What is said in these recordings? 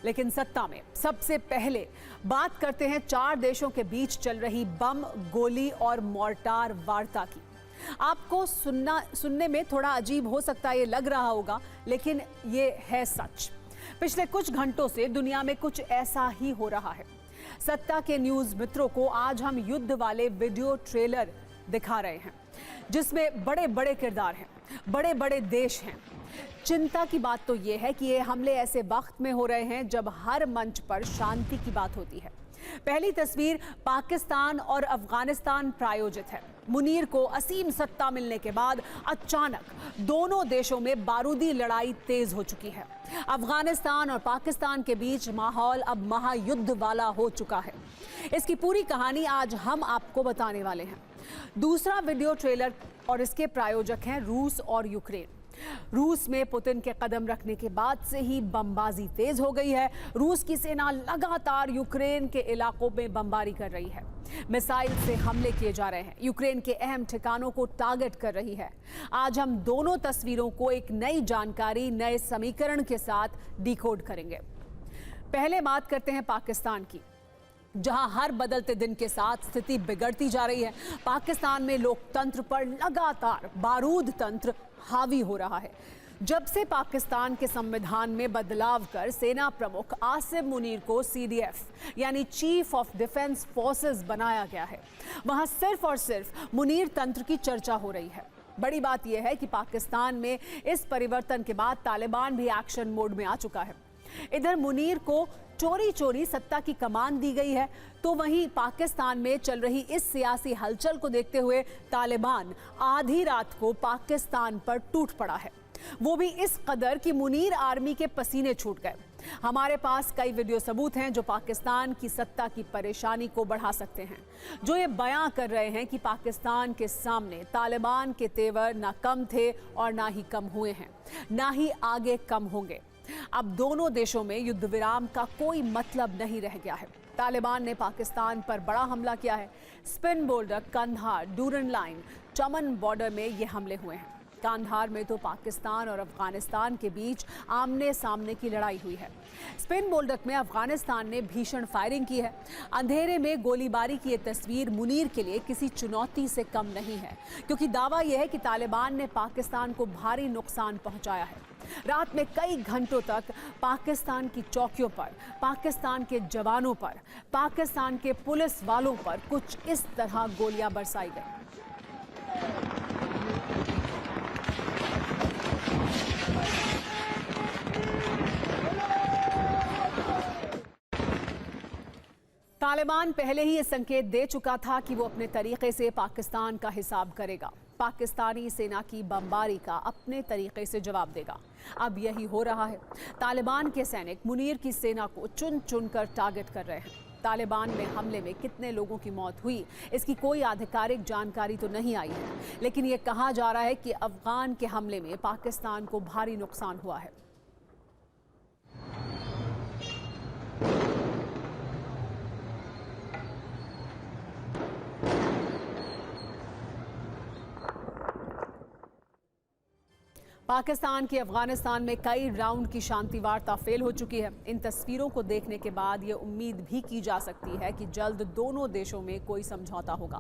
लेकिन सत्ता में सबसे पहले बात करते हैं 4 देशों के बीच चल रही बम, गोली और मोर्टार वार्ता की। आपको सुनने में थोड़ा अजीब हो सकता है, ये लग रहा होगा, लेकिन ये है सच। पिछले कुछ घंटों से दुनिया में कुछ ऐसा ही हो रहा है। सत्ता के न्यूज मित्रों को आज हम युद्ध वाले वीडियो ट्रेलर दिखा रहे हैं, जिसमें बड़े बड़े किरदार हैं, बड़े बड़े देश हैं। चिंता की बात तो यह है कि ये हमले ऐसे वक्त में हो रहे हैं जब हर मंच पर शांति की बात होती है। पहली तस्वीर पाकिस्तान और अफगानिस्तान प्रायोजित है। मुनीर को असीम सत्ता मिलने के बाद अचानक दोनों देशों में बारूदी लड़ाई तेज हो चुकी है। अफगानिस्तान और पाकिस्तान के बीच माहौल अब महायुद्ध वाला हो चुका है। इसकी पूरी कहानी आज हम आपको बताने वाले हैं। दूसरा वीडियो ट्रेलर और इसके प्रायोजक हैं रूस और यूक्रेन। रूस में पुतिन के कदम रखने के बाद से ही बमबाजी तेज हो गई है। रूस की सेना लगातार यूक्रेन के इलाकों में बमबारी कर रही है। मिसाइल से हमले किए जा रहे हैं। यूक्रेन के अहम ठिकानों को टारगेट कर रही है। आज हम दोनों तस्वीरों को एक नई जानकारी, नए समीकरण के साथ डिकोड करेंगे। पहले बात करते हैं पाकिस्तान की, जहां हर बदलते दिन के साथ स्थिति बिगड़ती जा रही है। पाकिस्तान में लोकतंत्र पर लगातार बारूद तंत्र हावी हो रहा है। जब से पाकिस्तान के संविधान में बदलाव कर सेना प्रमुख आसिम मुनीर को CDF यानी चीफ ऑफ डिफेंस फोर्सेस बनाया गया है, वहां सिर्फ और सिर्फ मुनीर तंत्र की चर्चा हो रही है। बड़ी बात यह है कि पाकिस्तान में इस परिवर्तन के बाद तालिबान भी एक्शन मोड में आ चुका है। इधर मुनीर को चोरी चोरी सत्ता की कमान दी गई है, तो वहीं पाकिस्तान में चल रही इस सियासी हलचल को देखते हुए तालिबान आधी रात को पाकिस्तान पर टूट पड़ा है। वो भी इस कदर कि मुनीर आर्मी के पसीने छूट गए। हमारे पास कई वीडियो सबूत हैं जो पाकिस्तान की सत्ता की परेशानी को बढ़ा सकते हैं, जो ये बयां कर रहे हैं कि पाकिस्तान के सामने तालिबान के तेवर ना कम थे और ना ही कम हुए हैं, ना ही आगे कम होंगे। अब दोनों देशों में युद्ध विराम का कोई मतलब नहीं रह गया है। तालिबान ने पाकिस्तान पर बड़ा हमला किया है। Spin Boldak, Kandahar, Durand line, Chaman border में ये हमले हुए हैं। कंधार में तो पाकिस्तान और अफगानिस्तान के बीच आमने सामने की लड़ाई हुई है। स्पिन बोल्डक में अफगानिस्तान ने भीषण फायरिंग की है। अंधेरे में गोलीबारी की ये तस्वीर मुनीर के लिए किसी चुनौती से कम नहीं है, क्योंकि दावा यह है कि तालिबान ने पाकिस्तान को भारी नुकसान पहुंचाया है। रात में कई घंटों तक पाकिस्तान की चौकियों पर, पाकिस्तान के जवानों पर, पाकिस्तान के पुलिस वालों पर कुछ इस तरह गोलियां बरसाई गई। तालिबान पहले ही ये संकेत दे चुका था कि वो अपने तरीके से पाकिस्तान का हिसाब करेगा, पाकिस्तानी सेना की बमबारी का अपने तरीके से जवाब देगा। अब यही हो रहा है। तालिबान के सैनिक मुनीर की सेना को चुन चुन कर टारगेट कर रहे हैं। तालिबान में हमले में कितने लोगों की मौत हुई, इसकी कोई आधिकारिक जानकारी तो नहीं आई है, लेकिन ये कहा जा रहा है कि अफगान के हमले में पाकिस्तान को भारी नुकसान हुआ है। पाकिस्तान की अफगानिस्तान में कई राउंड की शांति वार्ता फेल हो चुकी है। इन तस्वीरों को देखने के बाद ये उम्मीद भी की जा सकती है कि जल्द दोनों देशों में कोई समझौता होगा।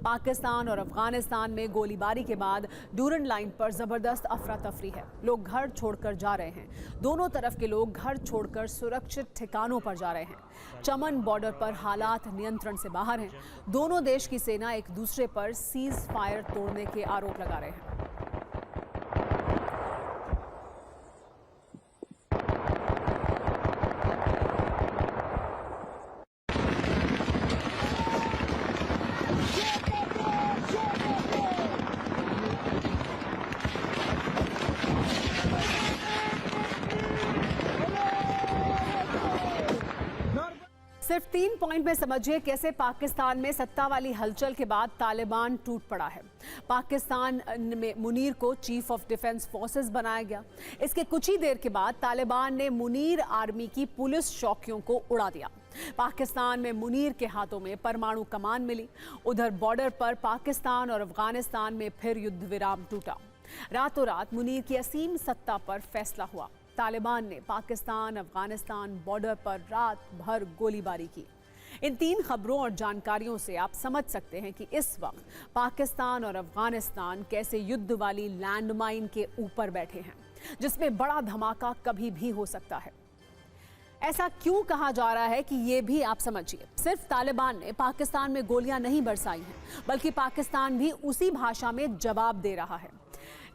पाकिस्तान और अफगानिस्तान में गोलीबारी के बाद डूरन लाइन पर जबरदस्त अफरा तफरी है। लोग घर छोड़कर जा रहे हैं। दोनों तरफ के लोग घर छोड़कर सुरक्षित ठिकानों पर जा रहे हैं। चमन बॉर्डर पर हालात नियंत्रण से बाहर हैं। दोनों देश की सेना एक दूसरे पर सीज फायर तोड़ने के आरोप लगा रहे हैं। सिर्फ 3 पॉइंट में समझिए कैसे पाकिस्तान में सत्ता वाली हलचल के बाद तालिबान टूट पड़ा है। पाकिस्तान में मुनीर को चीफ ऑफ डिफेंस फोर्सेस बनाया गया। इसके कुछ ही देर के बाद तालिबान ने मुनीर आर्मी की पुलिस चौकियों को उड़ा दिया। पाकिस्तान में मुनीर के हाथों में परमाणु कमान मिली। उधर बॉर्डर पर पाकिस्तान और अफगानिस्तान में फिर युद्ध विराम टूटा। रातों रात मुनीर की असीम सत्ता पर फैसला हुआ। तालिबान ने पाकिस्तान अफगानिस्तान बॉर्डर पर रात भर गोलीबारी की। इन 3 खबरों और जानकारियों से आप समझ सकते हैं कि इस वक्त पाकिस्तान और अफगानिस्तान कैसे युद्ध वाली लैंडमाइन के ऊपर बैठे हैं, जिसमें बड़ा धमाका कभी भी हो सकता है। ऐसा क्यों कहा जा रहा है कि ये भी आप समझिए। सिर्फ तालिबान ने पाकिस्तान में गोलियां नहीं बरसाई हैं, बल्कि पाकिस्तान भी उसी भाषा में जवाब दे रहा है।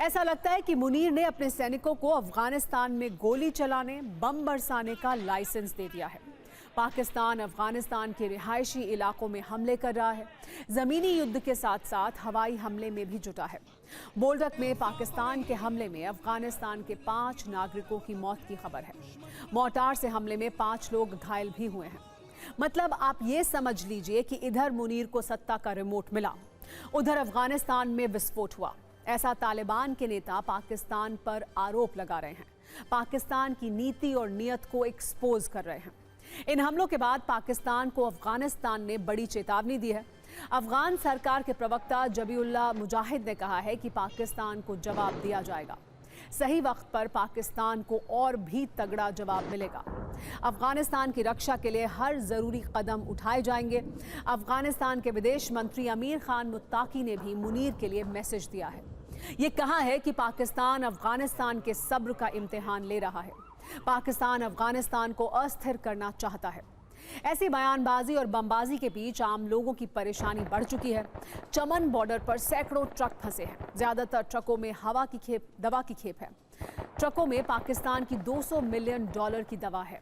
ऐसा लगता है कि मुनीर ने अपने सैनिकों को अफगानिस्तान में गोली चलाने, बम बरसाने का लाइसेंस दे दिया है। पाकिस्तान अफगानिस्तान के रिहायशी इलाकों में हमले कर रहा है। जमीनी युद्ध के साथ साथ हवाई हमले में भी जुटा है। बोल्डक में पाकिस्तान के हमले में अफगानिस्तान के 5 नागरिकों की मौत की खबर है। मोर्टार से हमले में 5 लोग घायल भी हुए हैं। मतलब आप ये समझ लीजिए कि इधर मुनीर को सत्ता का रिमोट मिला, उधर अफगानिस्तान में विस्फोट हुआ। ऐसा तालिबान के नेता पाकिस्तान पर आरोप लगा रहे हैं, पाकिस्तान की नीति और नीयत को एक्सपोज कर रहे हैं। इन हमलों के बाद पाकिस्तान को अफगानिस्तान ने बड़ी चेतावनी दी है। अफगान सरकार के प्रवक्ता जबीउल्लाह मुजाहिद ने कहा है कि पाकिस्तान को जवाब दिया जाएगा। सही वक्त पर पाकिस्तान को और भी तगड़ा जवाब मिलेगा। अफगानिस्तान की रक्षा के लिए हर जरूरी कदम उठाए जाएंगे। अफगानिस्तान के विदेश मंत्री अमीर खान मुत्ताकी ने भी मुनीर के लिए मैसेज दिया है। ये कहा है कि पाकिस्तान अफगानिस्तान के सब्र का इम्तिहान ले रहा है। पाकिस्तान अफगानिस्तान को अस्थिर करना चाहता है। ऐसी बयानबाजी और बमबाजी के बीच आम लोगों की परेशानी बढ़ चुकी है। चमन बॉर्डर पर सैकड़ों ट्रक फंसे हैं। ज्यादातर ट्रकों में दवा की खेप है। ट्रकों में पाकिस्तान की $200 मिलियन की दवा है।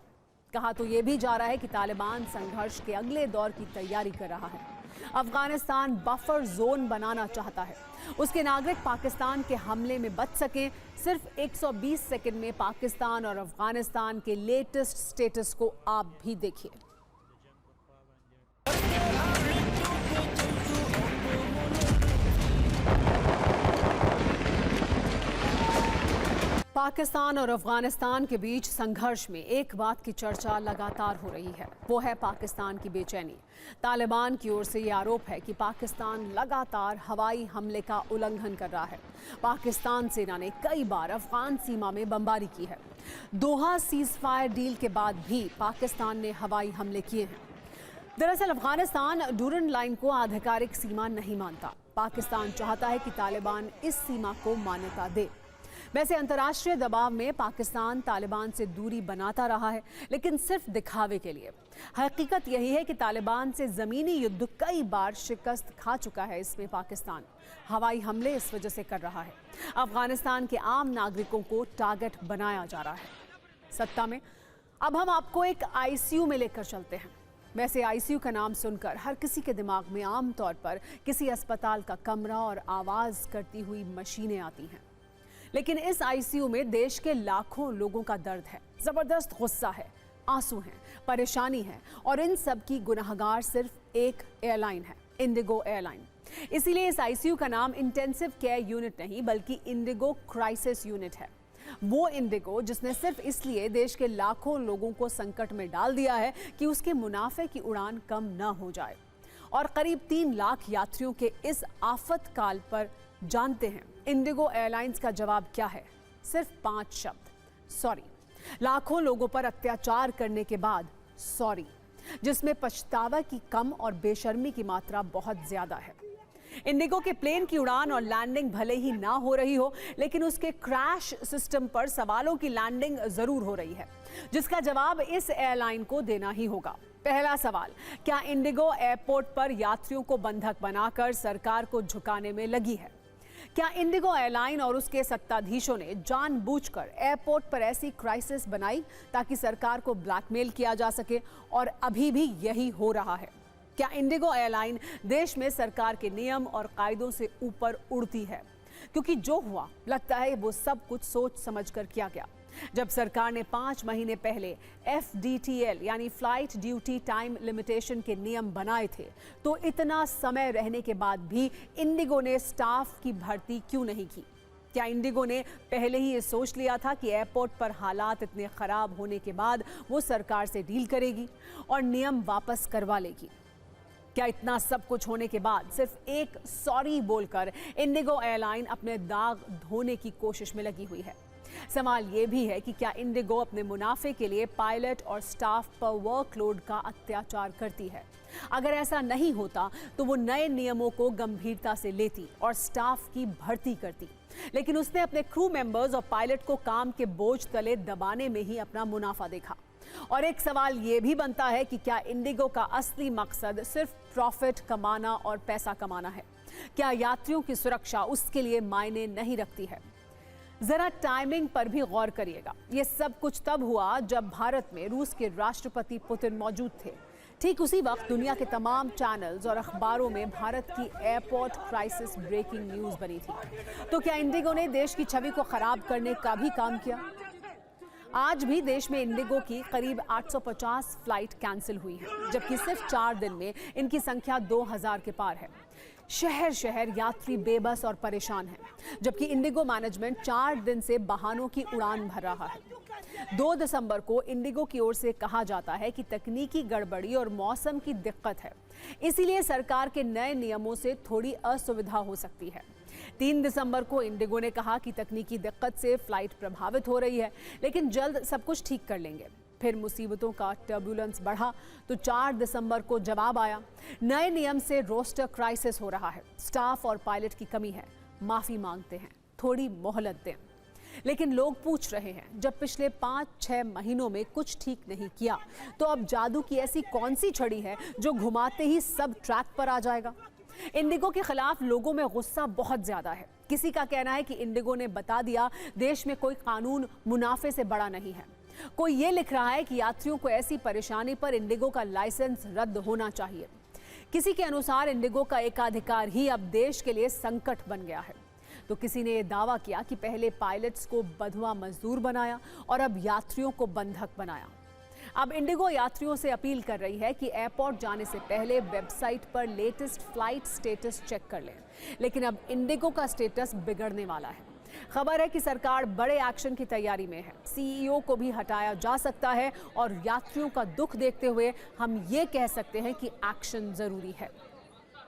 कहा तो यह भी जा रहा है कि तालिबान संघर्ष के अगले दौर की तैयारी कर रहा है। अफगानिस्तान बफर जोन बनाना चाहता है। उसके नागरिक पाकिस्तान के हमले में बच सकें। सिर्फ 120 सेकंड में पाकिस्तान और अफगानिस्तान के लेटेस्ट स्टेटस को आप भी देखिए। पाकिस्तान और अफगानिस्तान के बीच संघर्ष में एक बात की चर्चा लगातार हो रही है, वो है पाकिस्तान की बेचैनी। तालिबान की ओर से ये आरोप है कि पाकिस्तान लगातार हवाई हमले का उल्लंघन कर रहा है। पाकिस्तान सेना ने कई बार अफगान सीमा में बमबारी की है। दोहा सीज़फायर डील के बाद भी पाकिस्तान ने हवाई हमले किए हैं। दरअसल अफगानिस्तान डूरन लाइन को आधिकारिक सीमा नहीं मानता। पाकिस्तान चाहता है कि तालिबान इस सीमा को मान्यता दे। वैसे अंतर्राष्ट्रीय दबाव में पाकिस्तान तालिबान से दूरी बनाता रहा है, लेकिन सिर्फ दिखावे के लिए। हकीकत यही है कि तालिबान से ज़मीनी युद्ध कई बार शिकस्त खा चुका है। इसमें पाकिस्तान हवाई हमले इस वजह से कर रहा है। अफगानिस्तान के आम नागरिकों को टारगेट बनाया जा रहा है। सत्ता में अब हम आपको एक आईसीयू में लेकर चलते हैं। वैसे आईसीयू का नाम सुनकर हर किसी के दिमाग में आमतौर पर किसी अस्पताल का कमरा और आवाज़ करती हुई मशीनें आती हैं, लेकिन इस आईसीयू में देश के लाखों लोगों का दर्द है, जबरदस्त गुस्सा है, आंसू हैं, परेशानी है, और इन सब की गुनाहगार सिर्फ एक एयरलाइन है, इंडिगो एयरलाइन। इसीलिए इस आईसीयू का नाम इंटेंसिव केयर यूनिट नहीं बल्कि इंडिगो क्राइसिस यूनिट है। वो इंडिगो जिसने सिर्फ इसलिए देश के लाखों लोगों को संकट में डाल दिया है कि उसके मुनाफे की उड़ान कम न हो जाए। और करीब 3 लाख यात्रियों के इस आफत काल पर जानते हैं इंडिगो एयरलाइंस का जवाब क्या है? सिर्फ 5 शब्द, सॉरी। लाखों लोगों पर अत्याचार करने के बाद सॉरी, जिसमें पछतावा की कम और बेशर्मी की मात्रा बहुत ज्यादा है। इंडिगो के प्लेन की उड़ान और लैंडिंग भले ही ना हो रही हो, लेकिन उसके क्रैश सिस्टम पर सवालों की लैंडिंग जरूर हो रही है, जिसका जवाब इस एयरलाइन को देना ही होगा। पहला सवाल, क्या इंडिगो एयरपोर्ट पर यात्रियों को बंधक बनाकर सरकार को झुकाने में लगी है? क्या इंडिगो एयरलाइन और उसके सत्ताधीशों ने जानबूझकर एयरपोर्ट पर ऐसी क्राइसिस बनाई ताकि सरकार को ब्लैकमेल किया जा सके, और अभी भी यही हो रहा है? क्या इंडिगो एयरलाइन देश में सरकार के नियम और कायदों से ऊपर उड़ती है? क्योंकि जो हुआ लगता है वो सब कुछ सोच समझकर किया गया। जब सरकार ने 5 महीने पहले FDTL यानी फ्लाइट ड्यूटी टाइम लिमिटेशन के नियम बनाए थे, तो इतना समय रहने के बाद भी इंडिगो ने स्टाफ की भर्ती क्यों नहीं की? क्या इंडिगो ने पहले ही ये सोच लिया था कि एयरपोर्ट पर हालात इतने खराब होने के बाद वो सरकार से डील करेगी और नियम वापस करवा लेगी? क्या इतना सब कुछ होने के बाद सिर्फ एक सॉरी बोलकर इंडिगो एयरलाइन अपने दाग धोने की कोशिश में लगी हुई है? सवाल ये भी है कि क्या इंडिगो अपने मुनाफे के लिए पायलट और स्टाफ पर वर्कलोड का अत्याचार करती है? अगर ऐसा नहीं होता तो वो नए नियमों को गंभीरता से लेती और स्टाफ की भर्ती करती। लेकिन उसने अपने क्रू मेंबर्स और पायलट को काम के बोझ तले दबाने में ही अपना मुनाफा देखा। और एक सवाल ये भी बनता है कि क्या इंडिगो का असली मकसद सिर्फ प्रॉफिट कमाना और पैसा कमाना है? क्या यात्रियों की सुरक्षा उसके लिए मायने नहीं रखती है? जरा टाइमिंग पर भी गौर करिएगा। ये सब कुछ तब हुआ जब भारत में रूस के राष्ट्रपति पुतिन मौजूद थे। ठीक उसी वक्त दुनिया के तमाम चैनल्स और अखबारों में भारत की एयरपोर्ट क्राइसिस ब्रेकिंग न्यूज बनी थी। तो क्या इंडिगो ने देश की छवि को खराब करने का भी काम किया? आज भी देश में इंडिगो की करीब 850 फ्लाइट कैंसिल हुई है, जबकि सिर्फ 4 दिन में इनकी संख्या 2000 के पार है। शहर शहर यात्री बेबस और परेशान हैं, जबकि इंडिगो मैनेजमेंट 4 दिन से बहानों की उड़ान भर रहा है। 2 दिसंबर को इंडिगो की ओर से कहा जाता है कि तकनीकी गड़बड़ी और मौसम की दिक्कत है, इसीलिए सरकार के नए नियमों से थोड़ी असुविधा हो सकती है। 3 दिसंबर को इंडिगो ने कहा कि तकनीकी दिक्कत से फ्लाइट प्रभावित हो रही है, लेकिन जल्द सब कुछ ठीक कर लेंगे। फिर मुसीबतों का टर्बुलेंस बढ़ा तो 4 दिसंबर को जवाब आया। नए नियम से रोस्टर क्राइसिस हो रहा है, स्टाफ और पायलट की कमी है, माफी मांगते हैं, थोड़ी मोहलत दें। लेकिन लोग पूछ रहे हैं, जब पिछले 5-6 महीनों में कुछ ठीक नहीं किया तो अब जादू की ऐसी कौन सी छड़ी है जो घुमाते ही सब ट्रैक पर आ जाएगा? इंडिगो के खिलाफ लोगों में गुस्सा बहुत ज्यादा है। किसी का कहना है कि इंडिगो ने बता दिया देश में कोई कानून मुनाफे से बड़ा नहीं है। कोई ये लिख रहा है कि यात्रियों को ऐसी परेशानी पर इंडिगो का लाइसेंस रद्द होना चाहिए। किसी के अनुसार इंडिगो का एकाधिकार ही अब देश के लिए संकट बन गया है। तो किसी ने यह दावा किया कि पहले पायलट्स को बंधुआ मजदूर बनाया और अब यात्रियों को बंधक बनाया। अब इंडिगो यात्रियों से अपील कर रही है कि एयरपोर्ट जाने से पहले वेबसाइट पर लेटेस्ट फ्लाइट स्टेटस चेक कर लें। लेकिन अब इंडिगो का स्टेटस बिगड़ने वाला है। खबर है कि सरकार बड़े एक्शन की तैयारी में है। सीईओ को भी हटाया जा सकता है और यात्रियों का दुख देखते हुए हम ये कह सकते हैं कि एक्शन जरूरी है।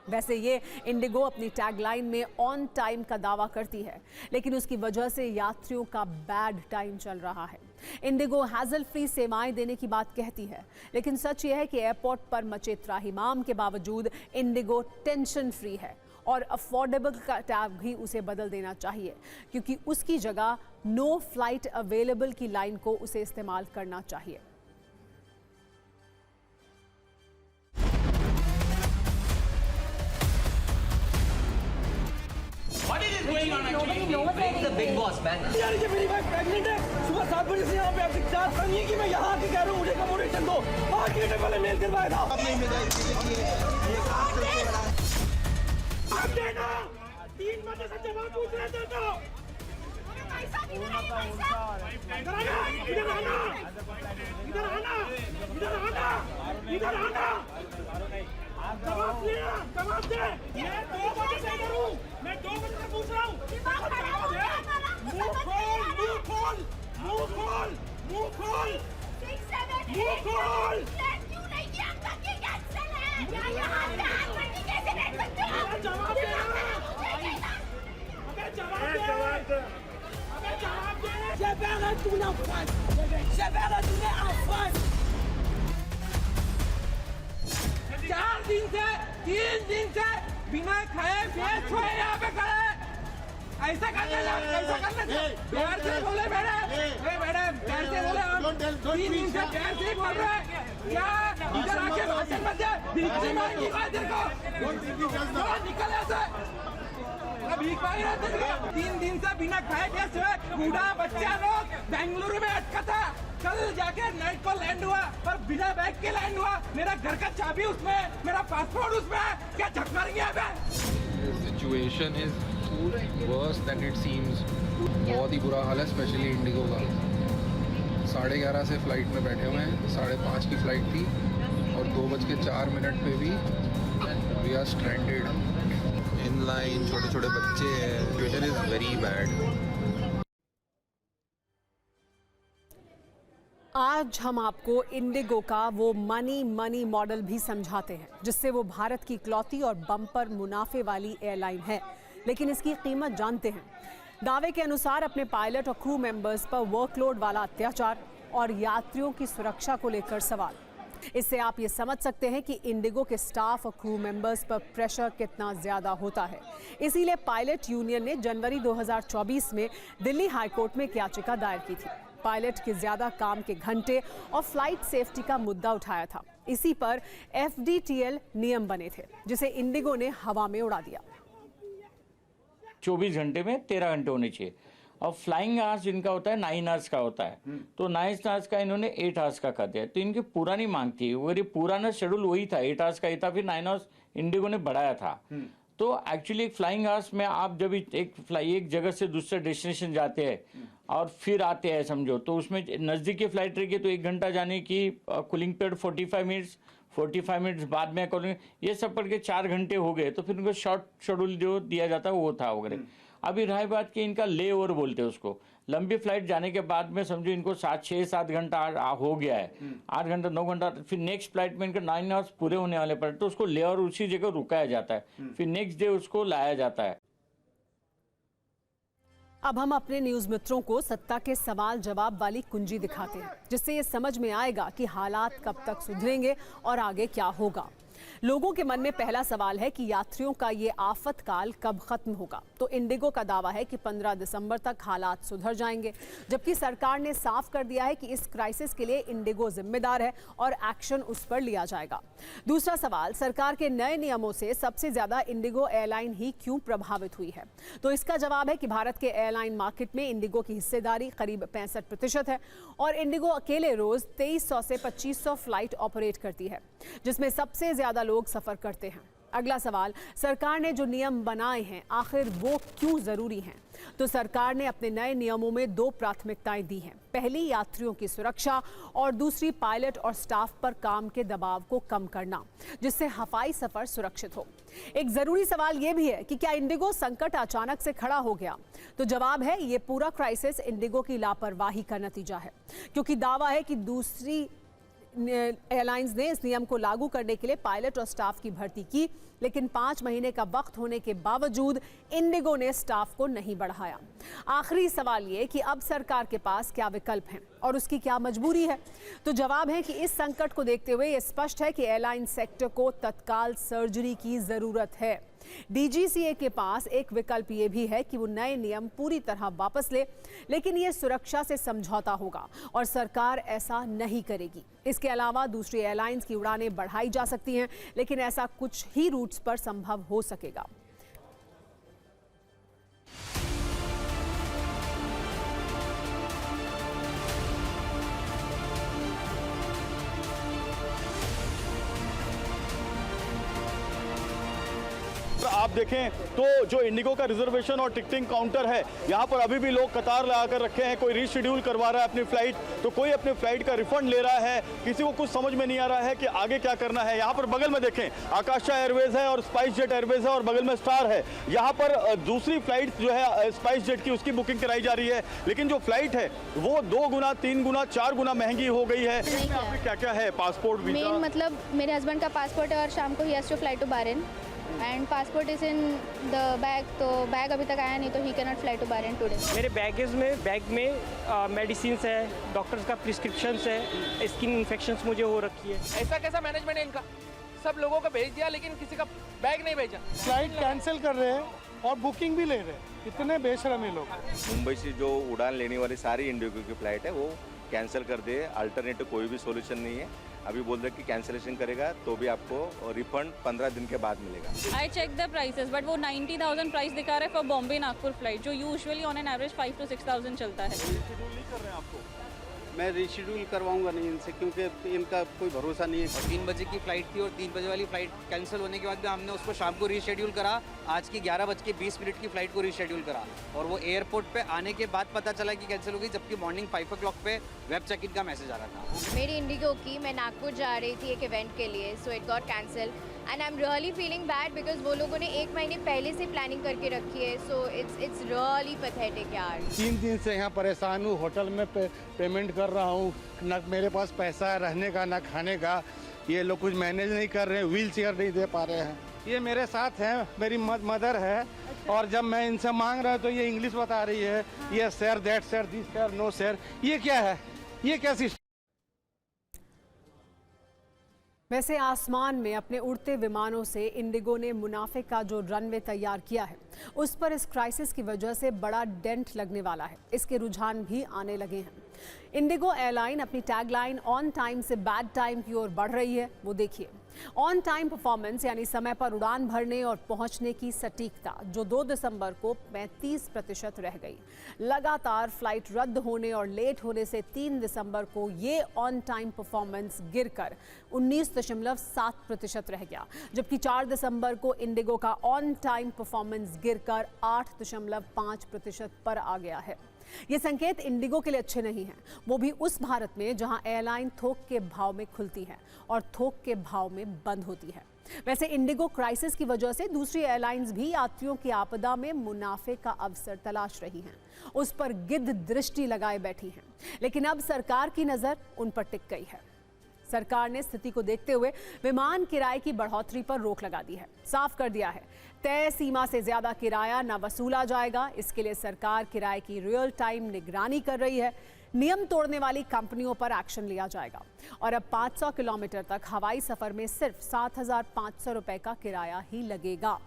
वैसे ये इंडिगो अपनी टैगलाइन में ऑन टाइम का दावा करती है, लेकिन उसकी वजह से यात्रियों का बैड टाइम चल रहा है। इंडिगो हैजल फ्री सेवाएं देने की बात कहती है, लेकिन सच यह है कि एयरपोर्ट पर मचे त्राहिमाम के बावजूद इंडिगो टेंशन फ्री है और अफोर्डेबल का टैग भी उसे बदल देना चाहिए, क्योंकि उसकी जगह नो फ्लाइट अवेलेबल की लाइन को उसे इस्तेमाल करना चाहिए। What is going on actually? Nobody the big boss man. यार ये मेरी वाइफ प्रेग्नेंट है। सुबह 7 बजे से यहाँ पे आपसे चार्ज करनी है कि मैं यहाँ आके कह रहा हूँ मुझे कमोडेशन दो। 8 घंटे पहले मेल करवाया था। अब नहीं मिला आप देना 3 बजे से जवाब पूछ रहे थे तो इधर आना इधर आना इधर आना इधर आना इधर आना जवाब दे। मैं 2 बजे से इधर हूँ, मैं 2 बजे से पूछ रहा हूँ। मुंह खोल मुंह खोल मुंह खोल मुंह खोल मुंह खोल। क्यों नहीं किया? आपका कैंसिल है। यहाँ पे आकर कैसे बैठ सकते हो? जवाब दे। अबे जवाब दे। अबे जवाब दे। Je vais retourner en France. Je vais retourner en France. 4 दिन से 3 दिन से बिना खाए पिए सोए यहाँ पे खड़े। ऐसा करने लग, ऐसा करने लग। प्यार से बोले मैडम, प्यार से बोले हम 3 दिन से प्यार से बोल रहे हैं। क्या इधर आके भाषण मत दे, भीख मांगी बात तेरे को, निकल ऐसे। भीख मांगी रहा तेरे को। 3 दिन से बिना खाए पिए सोए बूढ़ा बच्चा लोग बेंगलुरु में अटका था। कल जाके नाइट को लैंड हुआ और बिना बैग के लैंड हुआ। मेरा घर का चाबी उसमें, मेरा पासपोर्ट उसमें। क्या झक मारेंगे यहाँ पे? Situation is worse than it seems. बहुत ही बुरा हाल है, स्पेशली इंडिगो का। 11:30 से फ्लाइट में बैठे हुए हैं। 5:30 की फ्लाइट थी और 2:04 पे भी we are stranded. In line छोटे छोटे बच्चे हैं। Situation is very bad. आज हम आपको इंडिगो का वो मनी मॉडल भी समझाते हैं, जिससे वो भारत की इकलौती और बम्पर मुनाफे वाली एयरलाइन है। लेकिन इसकी कीमत जानते हैं। दावे के अनुसार अपने पायलट और क्रू मेंबर्स पर वर्कलोड वाला अत्याचार और यात्रियों की सुरक्षा को लेकर सवाल। इससे आप ये समझ सकते हैं कि इंडिगो के स्टाफ और क्रू मेंबर्स पर प्रेशर कितना ज्यादा होता है। इसीलिए पायलट यूनियन ने जनवरी 2024 में दिल्ली हाईकोर्ट में एक याचिका दायर की थी। पायलट के ज्यादा काम के घंटे और फ्लाइट सेफ्टी का मुद्दा उठाया था। इसी पर FDTL नियम बने थे, जिसे इंडिगो ने हवा में उड़ा दिया। 24 घंटे में 13 घंटे होने चाहिए और फ्लाइंग आवर्स जिनका होता है 9 आवर्स का होता है, तो 9 आवर्स का इन्होंने 8 आवर्स का कर दिया। तो इनकी पुरानी मांग थी, वो पुराना शेड्यूल वही था, 8 आवर्स का ही था, फिर 9 आवर्स इंडिगो ने बढ़ाया था। तो एक्चुअली एक फ्लाइंग आवर्स में आप जब एक जगह से दूसरे डेस्टिनेशन जाते हैं और फिर आते हैं समझो, तो उसमें नज़दीकी फ्लाइट रहेगी तो 1 घंटा जाने की, कूलिंग पीरियड 45 मिनट्स बाद में कूलिंग, ये सब पढ़ के 4 घंटे हो गए, तो फिर उनको शॉर्ट शेड्यूल जो दिया जाता है वो था वगैरह। अभी रहा बात कि इनका ले ओवर बोलते हैं उसको, लंबी फ्लाइट जाने के बाद में समझो इनको 6-7 घंटा हो गया है, 8 घंटा 9 घंटा, फिर नेक्स्ट फ्लाइट में इनका 9 आवर्स पूरे होने वाले पर, तो उसको ले ओवर उसी जगह रुकाया जाता है, फिर नेक्स्ट डे उसको लाया जाता है। अब हम अपने न्यूज मित्रों को सत्ता के सवाल जवाब वाली कुंजी दिखाते हैं, जिससे ये समझ में आएगा कि हालात कब तक सुधरेंगे और आगे क्या होगा। लोगों के मन में पहला सवाल है कि यात्रियों का ये आफतकाल कब खत्म होगा। तो इंडिगो का दावा है कि 15 दिसंबर तक हालात सुधर जाएंगे, जबकि सरकार ने साफ कर दिया है कि इस क्राइसिस के लिए इंडिगो जिम्मेदार है और एक्शन उस पर लिया जाएगा। दूसरा सवाल, सरकार के नए नियमों से सबसे ज्यादा इंडिगो एयरलाइन ही क्यों प्रभावित हुई है। तो इसका जवाब है कि भारत के एयरलाइन मार्केट में इंडिगो की हिस्सेदारी करीब 65% है और इंडिगो अकेले रोज 2300 से 2500 फ्लाइट ऑपरेट करती है, जिसमें सबसे ज्यादा लोग सफर करते हैं। अगला सवाल, सरकार ने जो नियम बनाए हैं आखिर वो क्यों जरूरी हैं। तो सरकार ने अपने नए नियमों में 2 प्राथमिकताएं दी हैं। पहली, यात्रियों की सुरक्षा और दूसरी, पायलट और स्टाफ पर काम के दबाव को कम करना, जिससे हवाई सफर सुरक्षित हो। एक जरूरी सवाल ये भी है कि क्या इंडिगो संकट अचानक से खड़ा हो गया। तो जवाब है, ये पूरा क्राइसिस इंडिगो की लापरवाही का नतीजा है, क्योंकि दावा है कि दूसरी एयरलाइंस ने इस नियम को लागू करने के लिए पायलट और स्टाफ की भर्ती की, लेकिन 5 महीने का वक्त होने के बावजूद इंडिगो ने स्टाफ को नहीं बढ़ाया। आखिरी सवाल ये कि अब सरकार के पास क्या विकल्प हैं और उसकी क्या मजबूरी है। तो जवाब है कि इस संकट को देखते हुए यह स्पष्ट है कि एयरलाइन सेक्टर को तत्काल सर्जरी की जरूरत है। DGCA के पास एक विकल्प ये भी है कि वो नए नियम पूरी तरह वापस ले, लेकिन ये सुरक्षा से समझौता होगा और सरकार ऐसा नहीं करेगी। इसके अलावा दूसरी एयरलाइंस की उड़ानें बढ़ाई जा सकती हैं, लेकिन ऐसा कुछ ही रूट्स पर संभव हो सकेगा। आप देखें तो जो इंडिगो का रिजर्वेशन और टिकटिंग काउंटर है, यहाँ पर अभी भी लोग कतार लगा कर रखे हैं। कोई रीशेड्यूल करवा रहा है अपनी फ्लाइट, तो कोई अपने फ्लाइट का रिफंड ले रहा है। किसी को कुछ समझ में नहीं आ रहा है कि आगे क्या करना है। यहाँ पर बगल में देखें, आकाशा एयरवेज है और स्पाइस जेट एयरवेज है और बगल में स्टार है। यहाँ पर दूसरी फ्लाइट जो है स्पाइस जेट की, उसकी बुकिंग कराई जा रही है, लेकिन जो फ्लाइट है वो 2 गुना 3 गुना 4 गुना महंगी हो गई है। इसमें क्या क्या है? Passport, visa? मेन मतलब मेरे हस्बैंड का पासपोर्ट है और शाम को he has to fly to Bahrain and passport is in the bag, तो बैग अभी तक आया नहीं, तो he can not fly to Bahrain today. मेरे बैग में मेडिसिन्स है, डॉक्टर्स का प्रिस्क्रिप्शंस है, स्किन इन्फेक्शंस मुझे हो रखी है। ऐसा कैसा मैनेजमेंट है इनका? सब लोगों को भेज दिया लेकिन किसी का बैग नहीं भेजा। फ्लाइट कैंसिल कर रहे हैं और बुकिंग भी ले रहे हैं। इतने बेशरम ये लोग। मुंबई से जो उड़ान लेने वाली सारी इंडिगो की फ्लाइट है वो कैंसिल कर दिए। अल्टरनेटिव कोई भी सोल्यूशन नहीं है। अभी बोल रहे कि कैंसिलेशन करेगा तो भी आपको रिफंड 15 दिन के बाद मिलेगा। I check the prices but वो 90,000 प्राइस दिखा रहा है फॉर बॉम्बे नागपुर फ्लाइट, जो usually on an average 5 to 6,000 चलता है। शेड्यूल नहीं कर रहे हैं आपको? मैं रीशेड्यूल करवाऊंगा नहीं इनसे, क्योंकि इनका कोई भरोसा नहीं है। 3 बजे की फ्लाइट थी और 3 बजे वाली फ्लाइट कैंसिल होने के बाद भी हमने उसको शाम को रीशेड्यूल करा। आज की 11:20 की फ्लाइट को रीशेड्यूल करा और वो एयरपोर्ट पे आने के बाद पता चला कि कैंसिल हो गई, जबकि मॉर्निंग 5 o'clock पे वेब चेक इन का मैसेज आ रहा था। मेरी इंडिगो की, मैं नागपुर जा रही थी एक इवेंट के लिए, so it got cancel and I am really feeling bad because वो लोगों ने 1 महीने पहले से प्लानिंग करके रखी है। सो इट्स रियली पैथेटिक यार। 3 दिन से यहाँ परेशान हूँ। होटल में पेमेंट कर रहा हूँ, न मेरे पास पैसा है रहने का न खाने का। ये लोग कुछ मैनेज नहीं कर रहे हैं, व्हील चेयर नहीं दे पा रहे हैं। ये मेरे साथ हैं, मेरी मदर है, और जब मैं इनसे मांग रहा हूँ तो ये इंग्लिश बता रही है, ये sir, that sir, this sir, no sir. ये क्या है? ये कैसी? वैसे आसमान में अपने उड़ते विमानों से इंडिगो ने मुनाफे का जो रनवे तैयार किया है, उस पर इस क्राइसिस की वजह से बड़ा डेंट लगने वाला है। इसके रुझान भी आने लगे हैं। इंडिगो एयरलाइन अपनी टैगलाइन ऑन टाइम से बैड टाइम की ओर बढ़ रही है। वो देखिए, ऑन टाइम परफॉर्मेंस यानी समय पर उड़ान भरने और पहुंचने की सटीकता, जो 2 दिसंबर को 35% रह गई। लगातार फ्लाइट रद्द होने और लेट होने से 3 दिसंबर को ये ऑन टाइम परफॉर्मेंस गिरकर 19.7% रह गया, जबकि 4 दिसंबर को इंडिगो का ऑन टाइम परफॉर्मेंस गिरकर 8.5% पर आ गया है। ये संकेत इंडिगो के लिए अच्छे नहीं हैं, वो भी उस भारत में जहां एयरलाइन थोक के भाव में खुलती है और थोक के भाव में बंद होती है। वैसे इंडिगो क्राइसिस की वजह से दूसरी एयरलाइंस भी यात्रियों की आपदा में मुनाफे का अवसर तलाश रही हैं, उस पर गिद्ध दृष्टि लगाए बैठी हैं। लेकिन अब सरकार की नजर उन पर टिक गई है। सरकार ने स्थिति को देखते हुए विमान किराए की बढ़ोतरी पर रोक लगा दी है। साफ कर दिया है, तय सीमा से ज्यादा किराया न वसूला जाएगा। इसके लिए सरकार किराए की रियल टाइम निगरानी कर रही है। नियम तोड़ने वाली कंपनियों पर एक्शन लिया जाएगा और अब 500 किलोमीटर तक हवाई सफर में सिर्फ 7,500 रुपए का किराया ही लगेगा।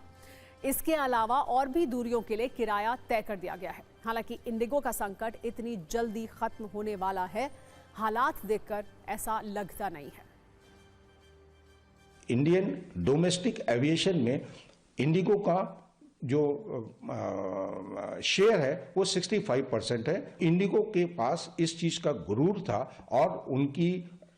इसके अलावा और भी दूरियों के लिए किराया तय कर दिया गया है। हालांकि इंडिगो का संकट इतनी जल्दी खत्म होने वाला है, हालात देखकर ऐसा लगता नहीं है। इंडियन डोमेस्टिक एविएशन में इंडिगो का जो शेयर है वो 65% है। इंडिगो के पास इस चीज का गुरूर था और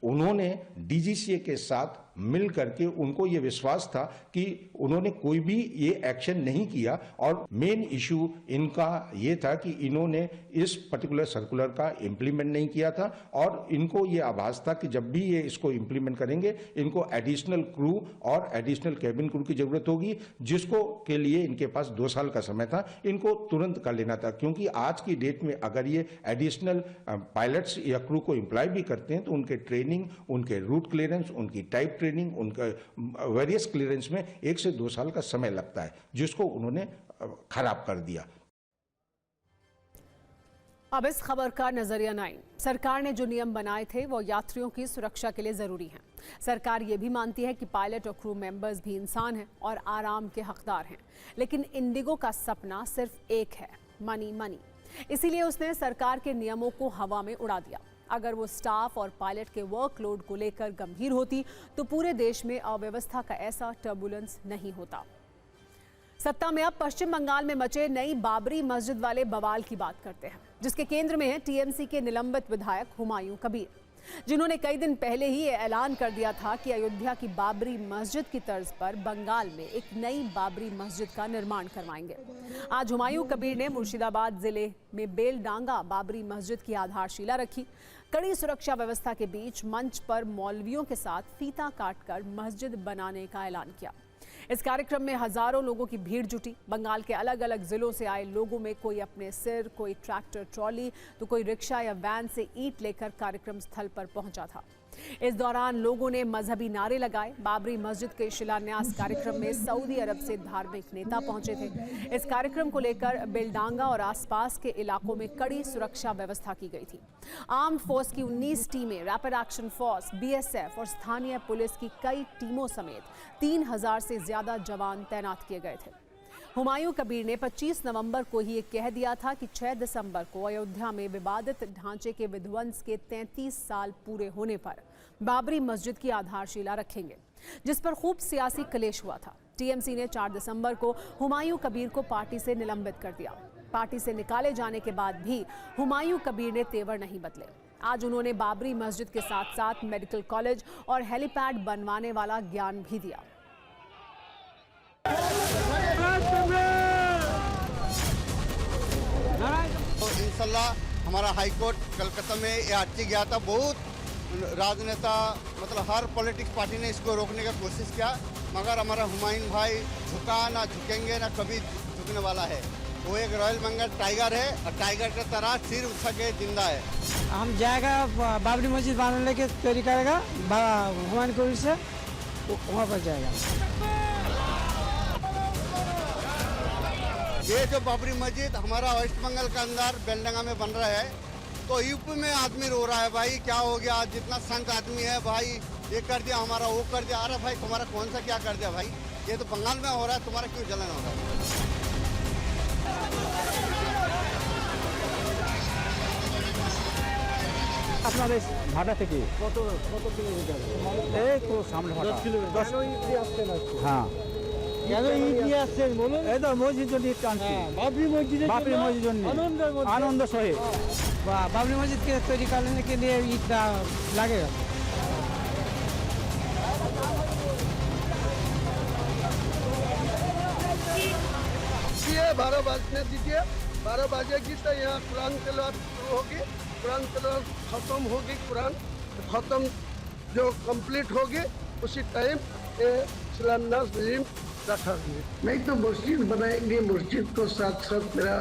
उन्होंने डीजीसीए के साथ मिल करके उनको ये विश्वास था कि उन्होंने कोई भी ये एक्शन नहीं किया और मेन इशू इनका ये था कि इन्होंने इस पर्टिकुलर सर्कुलर का इम्प्लीमेंट नहीं किया था और इनको ये आभास था कि जब भी ये इसको इम्प्लीमेंट करेंगे इनको एडिशनल क्रू और एडिशनल कैबिन क्रू की जरूरत होगी, जिसको के लिए इनके पास 2 साल का समय था। इनको तुरंत कर लेना था, क्योंकि आज की डेट में अगर ये एडिशनल पायलट्स या क्रू को एम्प्लॉय भी करते हैं तो उनके ट्रेनिंग, उनके रूट क्लियरेंस, उनकी टाइप ट्रेनिंग, उनका वेरियस क्लियरेंस में 1 से 2 साल का समय लगता है, जिसको उन्होंने खराब कर दिया। अब इस खबर का नजरिया 9। सरकार ने जो नियम बनाए थे वो यात्रियों की सुरक्षा के लिए जरूरी हैं। सरकार ये भी मानती है कि पायलट और क्रू मेंबर्स भी इंसान हैं और आराम के हकदार हैं, लेकिन इंडिगो का सपना सिर्फ एक है, मनी मनी। इसीलिए उसने सरकार के नियमों को हवा में उड़ा दिया। अगर वो स्टाफ और पायलट के वर्कलोड को लेकर गंभीर होती तो पूरे देश में अव्यवस्था का ऐसा टर्बुलेंस नहीं होता। सत्ता में अब पश्चिम बंगाल में मचे नई बाबरी मस्जिद वाले बवाल की बात करते हैं, जिसके केंद्र में है टीएमसी के निलंबित विधायक हुमायूं कबीर, जिन्होंने कई दिन पहले ही ये ऐलान कर दिया था कि अयोध्या की बाबरी मस्जिद की तर्ज पर बंगाल में एक नई बाबरी मस्जिद का निर्माण करवाएंगे। आज हुमायूं कबीर ने मुर्शिदाबाद जिले में बेलडांगा बाबरी मस्जिद की आधारशिला रखी। कड़ी सुरक्षा व्यवस्था के बीच मंच पर मौलवियों के साथ फीता काटकर मस्जिद बनाने का ऐलान किया। इस कार्यक्रम में हजारों लोगों की भीड़ जुटी। बंगाल के अलग अलग जिलों से आए लोगों में कोई अपने सिर, कोई ट्रैक्टर ट्रॉली तो कोई रिक्शा या वैन से ईंट लेकर कार्यक्रम स्थल पर पहुंचा था। इस दौरान लोगों ने मजहबी नारे लगाए। बाबरी मस्जिद के शिलान्यास कार्यक्रम में सऊदी अरब से धार्मिक नेता पहुंचे थे। इस कार्यक्रम को लेकर बेलडांगा और आसपास के इलाकों में कड़ी सुरक्षा व्यवस्था की गई थी। आर्म्ड फोर्स की 19 टीमें, रैपिड एक्शन फोर्स, बीएसएफ और स्थानीय पुलिस की कई टीमों समेत 3000 से ज्यादा जवान तैनात किए गए थे। हुमायूं कबीर ने 25 नवंबर को ही कह दिया था कि 6 दिसंबर को अयोध्या में विवादित ढांचे के विध्वंस के 33 साल पूरे होने पर बाबरी मस्जिद की आधारशिला रखेंगे, जिस पर खूब सियासी कलेश हुआ था। टीएमसी ने 4 दिसंबर को हुमायूं कबीर को पार्टी से निलंबित कर दिया। पार्टी से निकाले जाने के बाद भी हुमायूं कबीर ने तेवर नहीं बदले। आज उन्होंने बाबरी मस्जिद के साथ साथ मेडिकल कॉलेज और हेलीपैड बनवाने वाला ज्ञान भी दिया। तो इंशाल्लाह हमारा हाई कोर्ट कलकत्ता में ये अर्जी गया था। बहुत राजनेता मतलब हर पॉलिटिक्स पार्टी ने इसको रोकने का कोशिश किया, मगर हमारा हुमायूं भाई झुका ना झुकेंगे ना कभी झुकने वाला है। वो एक रॉयल बंगाल टाइगर है और टाइगर की तरह सिर उठा के जिंदा है। हम जाएगा बाबरी मस्जिद बनाने के तैयारी करेगा हुमायूं कबीर से, वहाँ पर जाएगा। ये जो बाबरी मस्जिद हमारा वेस्ट बंगाल के अंदर बेलडंगा में बन रहा है, तो यूपी में आदमी रो रहा है भाई क्या हो गया, जितना संघ आदमी है भाई ये कर दिया हमारा, वो कर दिया। अरे भाई तुम्हारा कौन सा क्या कर दिया भाई, ये तो बंगाल में हो रहा है, तुम्हारा क्यों जलन हो रहा है? আপনাদের ভাটা থেকে কত কিলোমিটার? এই তো সামনে ভাটা 10 কিলোমিটার। হ্যাঁ কেন ঈদ নিয়ে আসছেন বলুন? এই তো মসজিদ জন্য ঈদ টানছি। বাবরি মসজিদের জন্য আনন্দ সহে বাবরি মসজিদকে তৈরি করने के लिए ঈদটা লাগেगा। ये 12 बजने दीजिए, 12 बजेगी तो यहाँ कुरान तिलावत शुरू होगी, कुरान तिलावत खत्म होगी, कुरान खत्म जो कंप्लीट होगी उसी टाइम ये शिलान्यास रखा गया। नहीं तो मस्जिद बनाएंगे, मस्जिद को साथ साथ मेरा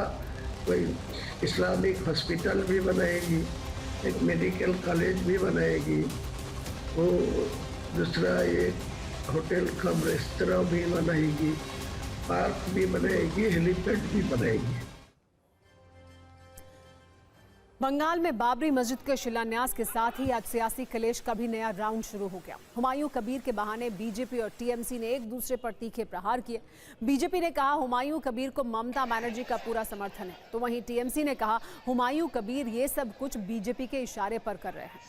कोई इस्लामिक हॉस्पिटल भी बनाएगी, एक मेडिकल कॉलेज भी बनाएगी, वो दूसरा एक होटल कम रेस्तरां भी बनाएगी, पार्क भी बनाएगी, हेलीपैड भी बनाएगी। बंगाल में बाबरी मस्जिद के शिलान्यास के साथ ही आज सियासी कलेश का भी नया राउंड शुरू हो गया। हुमायूं कबीर के बहाने बीजेपी और टीएमसी ने एक दूसरे पर तीखे प्रहार किए। बीजेपी ने कहा हुमायूं कबीर को ममता बनर्जी का पूरा समर्थन है, तो वहीं टीएमसी ने कहा हुमायूं कबीर ये सब कुछ बीजेपी के इशारे पर कर रहे हैं।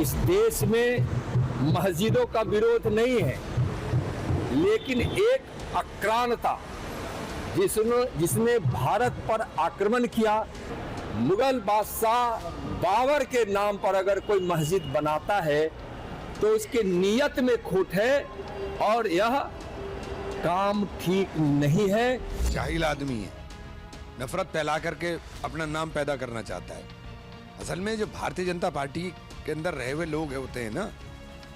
इस देश में मस्जिदों का विरोध नहीं है, लेकिन एक आक्रांता जिसने भारत पर आक्रमण किया, मुगल बादशाह बाबर के नाम पर अगर कोई मस्जिद बनाता है तो उसके नियत में खोट है और यह काम ठीक नहीं है। जाहिल आदमी है, नफरत फैला करके अपना नाम पैदा करना चाहता है। असल में जो भारतीय जनता पार्टी के अंदर रहे हुए लोग होते हैं ना,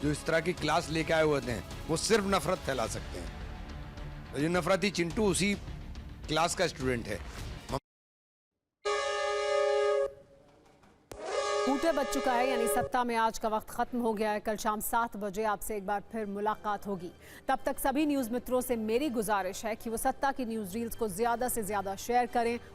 जो इस तरह की क्लास लेके आए होते हैं, वो सिर्फ नफरत फैला सकते हैं। तो ये नफरती चिंटू उसी क्लास का स्टूडेंट है। फूटे बच चुका है, यानी सत्ता में आज का वक्त खत्म हो गया है। कल शाम 7 बजे आपसे एक बार फिर मुलाकात होगी। तब तक सभी न्यूज़ मित्रों से मेरी गुजारिश है कि वो सत्ता की न्यूज़ रील्स को ज़्यादा से ज़्यादा शेयर करें